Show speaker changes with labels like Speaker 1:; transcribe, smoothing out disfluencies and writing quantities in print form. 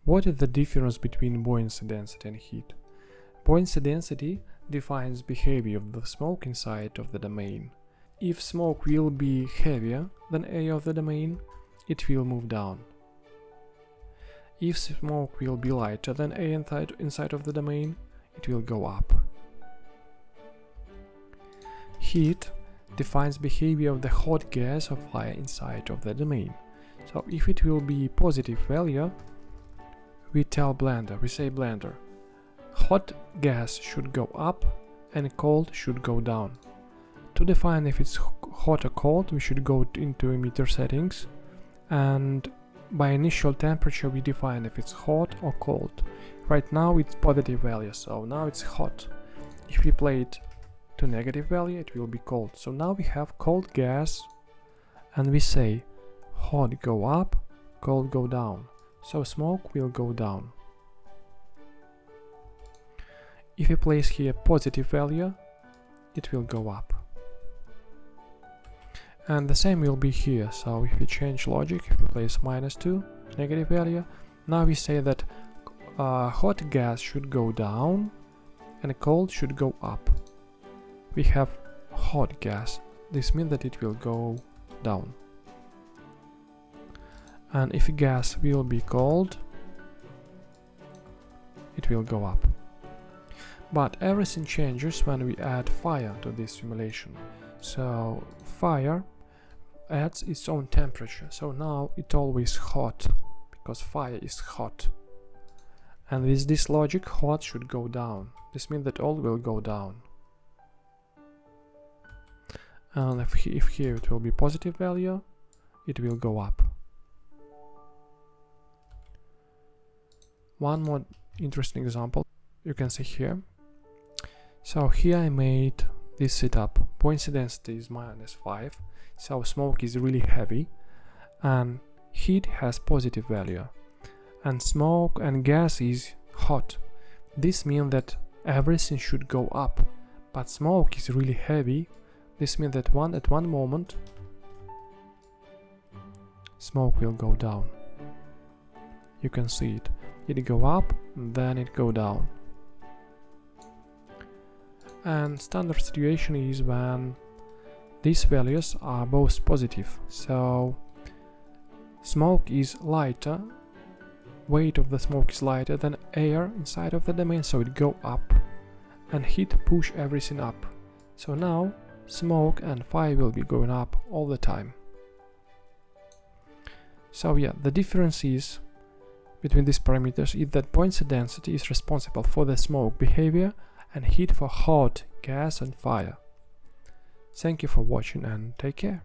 Speaker 1: What is the difference between buoyancy density and heat? Buoyancy density defines behavior of the smoke inside of the domain. If smoke will be heavier than air of the domain, it will move down. If smoke will be lighter than air inside of the domain, it will go up. Heat defines behavior of the hot gas or fire inside of the domain. So if it will be positive value, we say blender, hot gas should go up and cold should go down. To define if it's hot or cold, we should go into emitter settings, and by initial temperature we define if it's hot or cold. Right now it's positive value, so now it's hot. If we play it to negative value, it will be cold. So now we have cold gas, and we say hot go up, cold go down. So smoke will go down. If we place here positive value, it will go up. And the same will be here. So if we change logic, if we place -2, negative value, now we say that hot gas should go down and cold should go up. We have hot gas. This means that it will go down. And if gas will be cold, it will go up. But everything changes when we add fire to this simulation. So fire adds its own temperature. So now it's always hot, because fire is hot. And with this logic, hot should go down. This means that all will go down. And if here it will be positive value, it will go up. One more interesting example you can see here. So here I made this setup. Buoyancy density is -5, so smoke is really heavy, and heat has positive value, and smoke and gas is hot. This means that everything should go up, but smoke is really heavy. This means that at one moment smoke will go down. You can see it. It go up, then it go down. And standard situation is when these values are both positive. So smoke is lighter, weight of the smoke is lighter than air inside of the domain, so it go up, and heat push everything up. So now smoke and fire will be going up all the time. So yeah, the difference is between these parameters is that buoyancy density is responsible for the smoke behavior and heat for hot, gas and fire. Thank you for watching and take care.